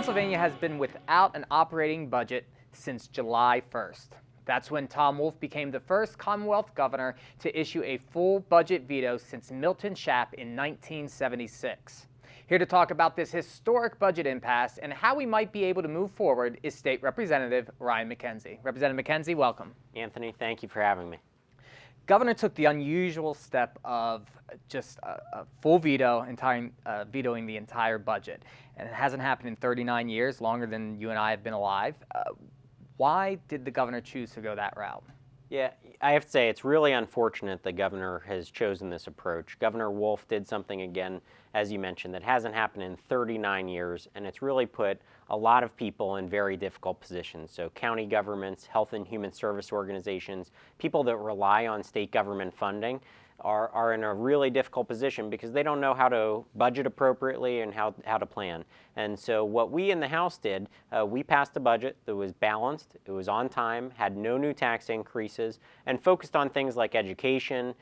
Pennsylvania has been without an operating budget since July 1st. That's when Tom Wolf became the first Commonwealth governor to issue a full budget veto since Milton Shapp in 1976. Here to talk about this historic budget impasse and how we might be able to move forward is State Representative Ryan Mackenzie. Representative Mackenzie, welcome. Anthony, thank you for having me. Governor took the unusual step of just a full veto, vetoing the entire budget. And it hasn't happened in 39 years, longer than you and I have been alive. Why did the governor choose to go that route? Yeah, I have to say it's really unfortunate the governor has chosen this approach. Governor Wolf did something again, as you mentioned, that hasn't happened in 39 years, and it's really put a lot of people in very difficult positions. So county governments, health and human service organizations, people that rely on state government funding are in a really difficult position because they don't know how to budget appropriately and how to plan. And so what we in the House did, we passed a budget that was balanced, it was on time, had no new tax increases, and focused on things like education,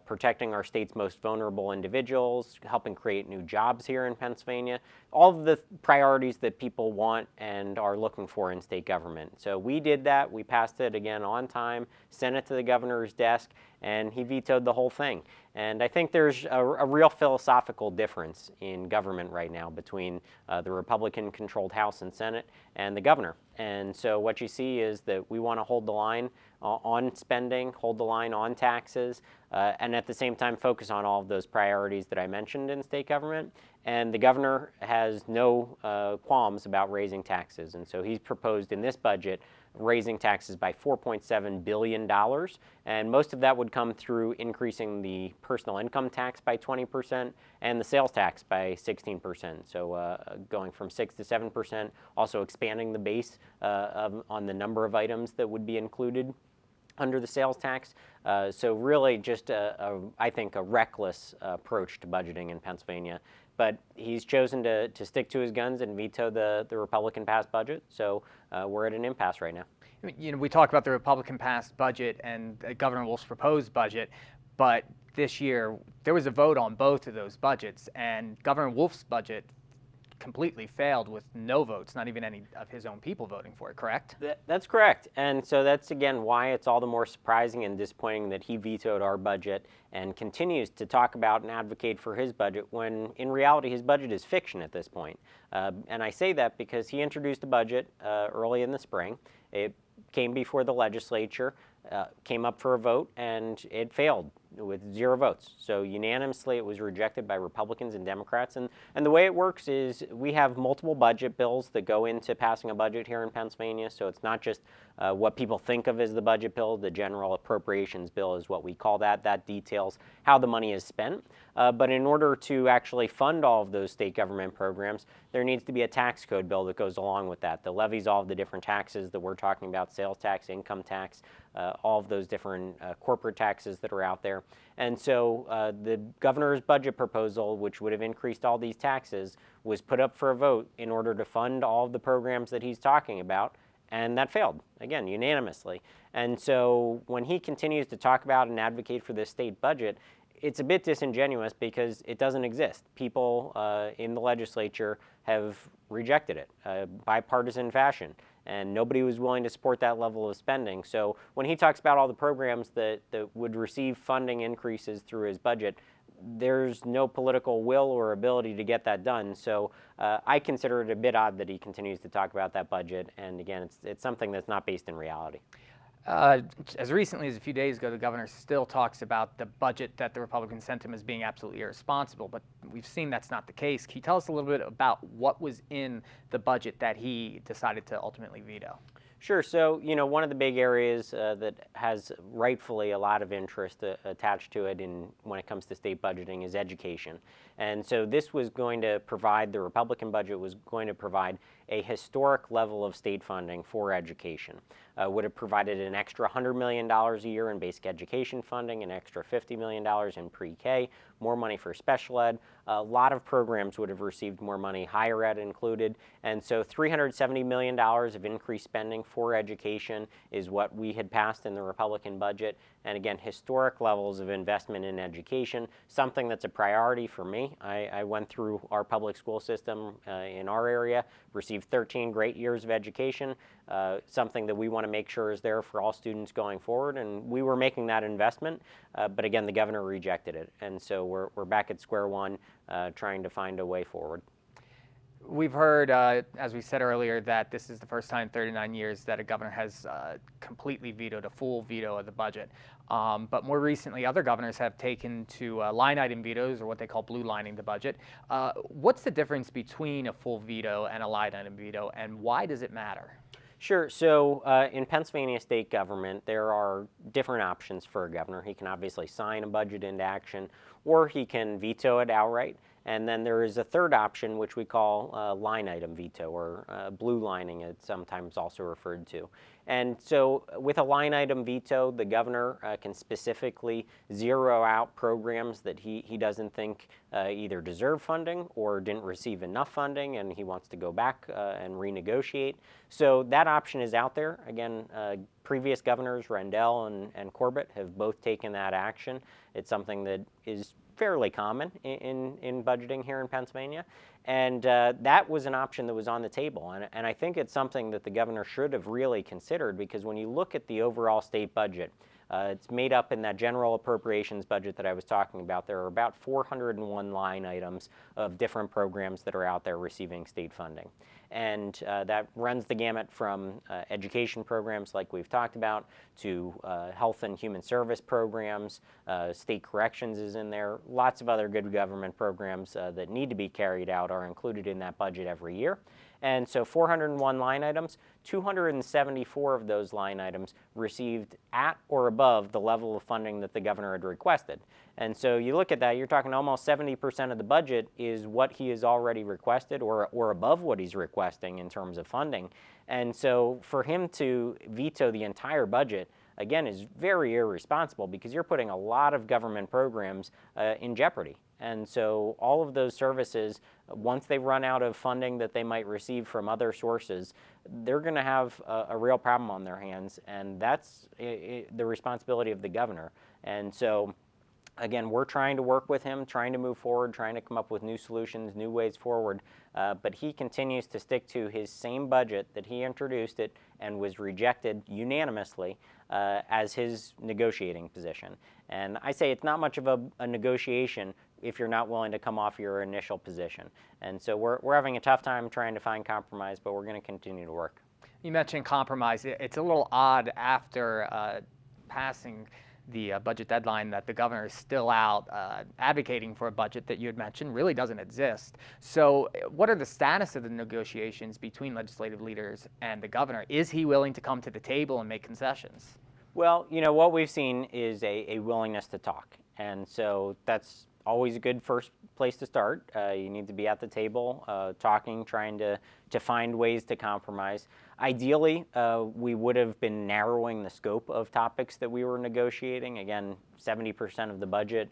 protecting our state's most vulnerable individuals, helping create new jobs here in Pennsylvania, all of the priorities that people want and are looking for in state government. So we did that, we passed it again on time, sent it to the governor's desk, and he vetoed the whole thing. And I think there's a real philosophical difference in government right now between the Republican-controlled House and Senate and the governor. And so what you see is that we want to hold the line on spending, hold the line on taxes, and at the same time focus on all of those priorities that I mentioned in state government. And the governor has no qualms about raising taxes. And so he's proposed in this budget raising taxes by $4.7 billion, and most of that would come through increasing the personal income tax by 20% and the sales tax by 16%. So going from 6 to 7%, also expanding the base on the number of items that would be included under the sales tax. So really just, I think, a reckless approach to budgeting in Pennsylvania. But he's chosen to stick to his guns and veto the Republican-passed budget. So we're at an impasse right now. You know, we talk about the Republican-passed budget and Governor Wolf's proposed budget, but this year there was a vote on both of those budgets, and Governor Wolf's budget completely failed with no votes, not even any of his own people voting for it, correct? That's correct. And so that's, again, why it's all the more surprising and disappointing that he vetoed our budget and continues to talk about and advocate for his budget when, in reality, his budget is fiction at this point. And I say that because he introduced a budget early in the spring. It came before the legislature, came up for a vote, and it failed with 0 votes. So unanimously it was rejected by Republicans and Democrats. And the way it works is we have multiple budget bills that go into passing a budget here in Pennsylvania. So it's not just what people think of as the budget bill. The general appropriations bill is what we call that. That details how the money is spent. But in order to actually fund all of those state government programs, there needs to be a tax code bill that goes along with that, that levies all of the different taxes that we're talking about: sales tax, income tax, all of those different corporate taxes that are out there. And so the governor's budget proposal, which would have increased all these taxes, was put up for a vote in order to fund all of the programs that he's talking about, and that failed, again, unanimously. And so when he continues to talk about and advocate for this state budget, it's a bit disingenuous because it doesn't exist. People in the legislature have rejected it, bipartisan fashion, and nobody was willing to support that level of spending. So when he talks about all the programs that would receive funding increases through his budget, there's no political will or ability to get that done. So I consider it a bit odd that he continues to talk about that budget, and again, it's something that's not based in reality. As recently as a few days ago, the governor still talks about the budget that the Republicans sent him as being absolutely irresponsible, but we've seen that's not the case. Can you tell us a little bit about what was in the budget that he decided to ultimately veto? Sure. So, you know, one of the big areas that has rightfully a lot of interest attached to it when it comes to state budgeting is education. And so this was going to provide, the Republican budget was going to provide a historic level of state funding for education. Would have provided an extra $100 million a year in basic education funding, an extra $50 million in pre-K, more money for special ed. A lot of programs would have received more money, higher ed included. And so $370 million of increased spending for education is what we had passed in the Republican budget. And again, historic levels of investment in education, something that's a priority for me. I went through our public school system in our area, received 13 great years of education, something that we want to make sure is there for all students going forward. And we were making that investment, but again, the governor rejected it. And so we're back at square one, trying to find a way forward. We've heard, as we said earlier, that this is the first time in 39 years that a governor has completely vetoed, a full veto of the budget. But more recently, other governors have taken to line item vetoes, or what they call blue lining the budget. What's the difference between a full veto and a line item veto, and why does it matter? Sure. So in Pennsylvania state government, there are different options for a governor. He can obviously sign a budget into action, or he can veto it outright. And then there is a third option, which we call line item veto, or blue lining, it's sometimes also referred to. And so with a line item veto, the governor can specifically zero out programs that he doesn't think either deserve funding or didn't receive enough funding, and he wants to go back and renegotiate. So that option is out there. Again, previous governors, Rendell and Corbett, have both taken that action. It's something that is fairly common in budgeting here in Pennsylvania. And that was an option that was on the table. And I think it's something that the governor should have really considered, because when you look at the overall state budget, it's made up in that general appropriations budget that I was talking about. There are about 401 line items of different programs that are out there receiving state funding. And that runs the gamut from education programs like we've talked about to health and human service programs. State corrections is in there. Lots of other good government programs that need to be carried out are included in that budget every year. And so 401 line items, 274 of those line items received at or above the level of funding that the governor had requested. And so you look at that, you're talking almost 70% of the budget is what he has already requested or above what he's requesting in terms of funding. And so for him to veto the entire budget, again, is very irresponsible, because you're putting a lot of government programs in jeopardy. And so all of those services, once they run out of funding that they might receive from other sources, they're going to have a real problem on their hands, and that's the responsibility of the governor. And so, again, we're trying to work with him, trying to move forward, trying to come up with new solutions, new ways forward, but he continues to stick to his same budget that he introduced it and was rejected unanimously as his negotiating position. And I say it's not much of a negotiation if you're not willing to come off your initial position. And so we're having a tough time trying to find compromise, but we're going to continue to work. You mentioned compromise. It's a little odd after passing the budget deadline that the governor is still out advocating for a budget that you had mentioned really doesn't exist. So what are the status of the negotiations between legislative leaders and the governor? Is he willing to come to the table and make concessions? Well, you know, what we've seen is a willingness to talk. And so that's always a good first place to start. You need to be at the table, talking, trying to find ways to compromise. Ideally, we would have been narrowing the scope of topics that we were negotiating. Again, 70% of the budget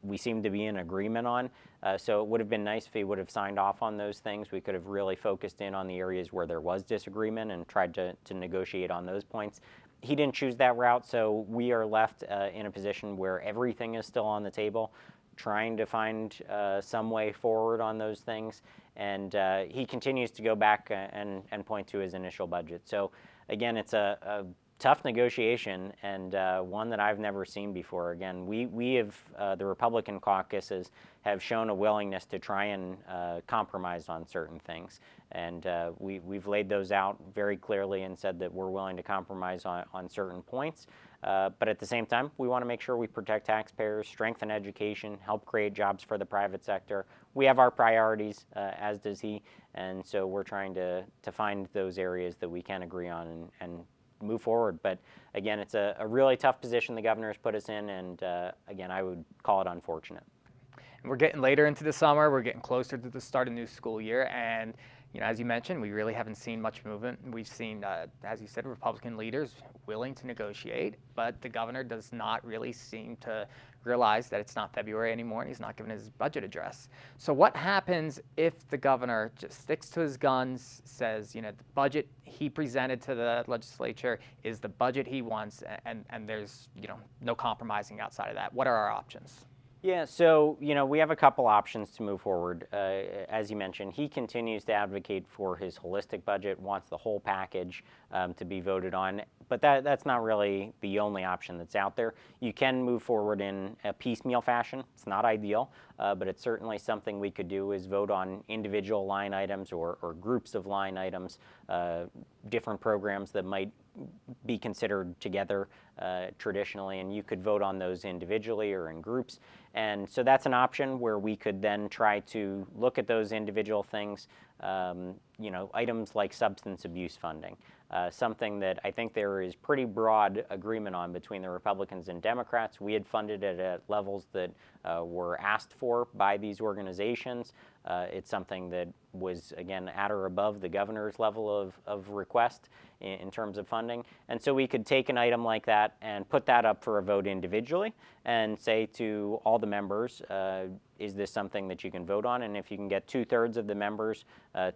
we seem to be in agreement on. So it would have been nice if he would have signed off on those things. We could have really focused in on the areas where there was disagreement and tried to negotiate on those points. He didn't choose that route, so we are left in a position where everything is still on the table, trying to find some way forward on those things. And he continues to go back and point to his initial budget. So again, it's a tough negotiation, and one that I've never seen before. Again, we have, the Republican caucuses have shown a willingness to try and compromise on certain things. And we've laid those out very clearly and said that we're willing to compromise on certain points. But at the same time, we want to make sure we protect taxpayers, strengthen education, help create jobs for the private sector. We have our priorities, as does he, and so we're trying to find those areas that we can agree on and move forward. But again, it's a really tough position the governor has put us in, and again, I would call it unfortunate. And we're getting later into the summer, we're getting closer to the start of the new school year, and as you mentioned, we really haven't seen much movement. We've seen, as you said, Republican leaders willing to negotiate, but the governor does not really seem to realize that it's not February anymore and he's not giving his budget address. So what happens if the governor just sticks to his guns, says, the budget he presented to the legislature is the budget he wants, and there's, no compromising outside of that? What are our options? Yeah, so, we have a couple options to move forward. As you mentioned, he continues to advocate for his holistic budget, wants the whole package to be voted on, but that's not really the only option that's out there. You can move forward in a piecemeal fashion. It's not ideal, but it's certainly something we could do, is vote on individual line items or groups of line items, different programs that might be considered together traditionally, and you could vote on those individually or in groups. And so that's an option where we could then try to look at those individual things, items like substance abuse funding, something that I think there is pretty broad agreement on between the Republicans and Democrats. We had funded it at levels that were asked for by these organizations. It's something that was, again, at or above the governor's level of request in terms of funding. And so we could take an item like that and put that up for a vote individually and say to all the members, is this something that you can vote on? And if you can get 2/3 of the members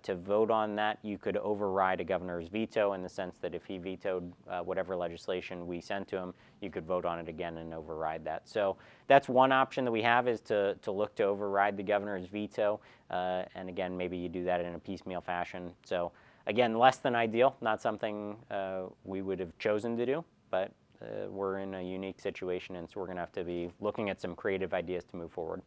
to vote on that, you could override a governor's veto, in the sense that if he vetoed whatever legislation we sent to him, you could vote on it again and override that. So that's one option that we have, is to look to override the governor's veto. And again, maybe you do that in a piecemeal fashion. So again, less than ideal, not something we would have chosen to do, but we're in a unique situation, and so we're going to have to be looking at some creative ideas to move forward.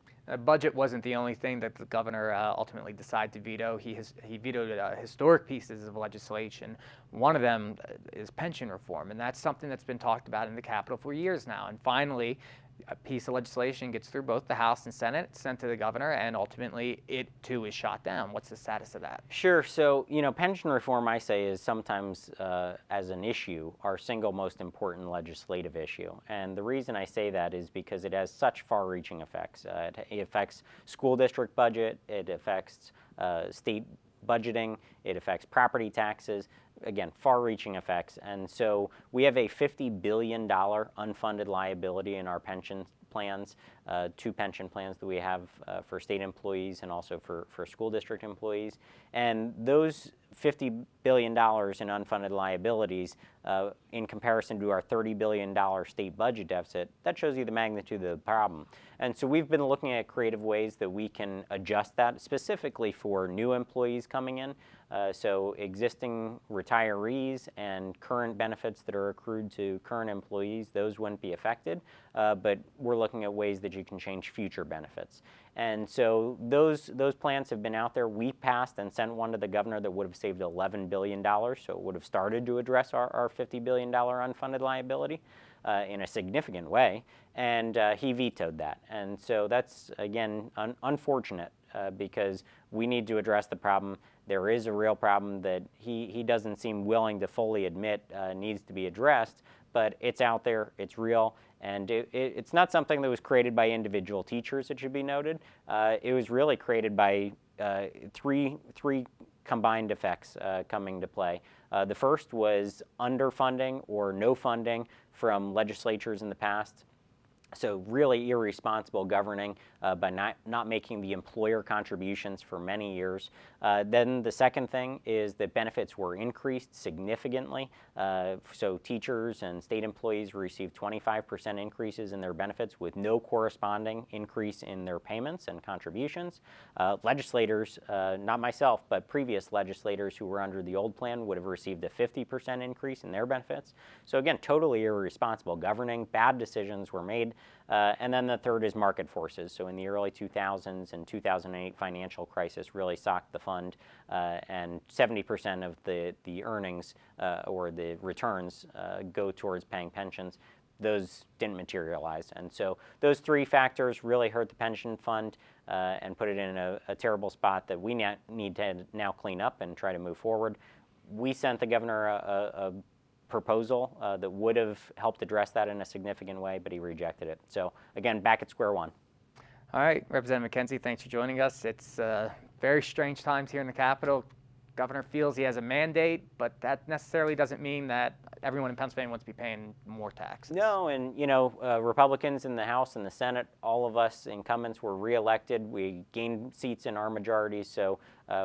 Budget wasn't the only thing that the governor ultimately decided to veto. He vetoed historic pieces of legislation. One of them is pension reform, and that's something that's been talked about in the Capitol for years now. And finally, a piece of legislation gets through both the House and Senate, sent to the governor, and ultimately it too is shot down. What's the status of that? Sure. So, pension reform, I say, is sometimes, as an issue, our single most important legislative issue. And the reason I say that is because it has such far-reaching effects. It affects school district budget, it affects state budgeting, it affects property taxes. Again, far-reaching effects. And so we have a $50 billion unfunded liability in our pension plans, two pension plans that we have for state employees and also for school district employees. And those $50 billion in unfunded liabilities, in comparison to our $30 billion state budget deficit, that shows you the magnitude of the problem. And so we've been looking at creative ways that we can adjust that, specifically for new employees coming in. So existing retirees and current benefits that are accrued to current employees, those wouldn't be affected, but we're looking at ways that you can change future benefits. And so those plans have been out there. We passed and sent one to the governor that would have saved $11 billion, so it would have started to address our $50 billion unfunded liability in a significant way, and he vetoed that. And so that's, again, unfortunate because we need to address the problem. There is a real problem that he doesn't seem willing to fully admit needs to be addressed, but it's out there, it's real, and it's not something that was created by individual teachers, it should be noted. It was really created by three combined effects coming to play. The first was underfunding or no funding from legislatures in the past. So really irresponsible governing by not making the employer contributions for many years. Then the second thing is that benefits were increased significantly. So teachers and state employees received 25% increases in their benefits with no corresponding increase in their payments and contributions. Legislators, not myself, but previous legislators who were under the old plan would have received a 50% increase in their benefits. So again, totally irresponsible governing, bad decisions were made. And then the third is market forces. So in the early 2000s and 2008 financial crisis really socked the fund, and 70% of the earnings or the returns go towards paying pensions. Those didn't materialize. And so those three factors really hurt the pension fund and put it in a terrible spot that we need to now clean up and try to move forward. We sent the governor a proposal that would have helped address that in a significant way, but he rejected it. So again, back at square one. All right, Representative Mackenzie, thanks for joining us. It's very strange times here in the Capitol. Governor feels he has a mandate, but that necessarily doesn't mean that everyone in Pennsylvania wants to be paying more taxes. No, and you know, Republicans in the House and the Senate, all of us incumbents were reelected. We gained seats in our majorities, so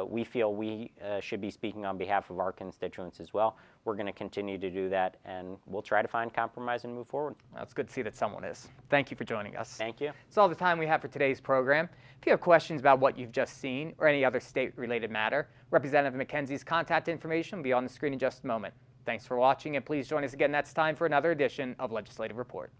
we feel we should be speaking on behalf of our constituents as well. We're going to continue to do that, and we'll try to find compromise and move forward. Well, it's good to see that someone is. Thank you for joining us. Thank you. That's all the time we have for today's program. If you have questions about what you've just seen or any other state-related matter, Representative Mackenzie's contact information will be on the screen in just a moment. Thanks for watching, and please join us again next time for another edition of Legislative Report.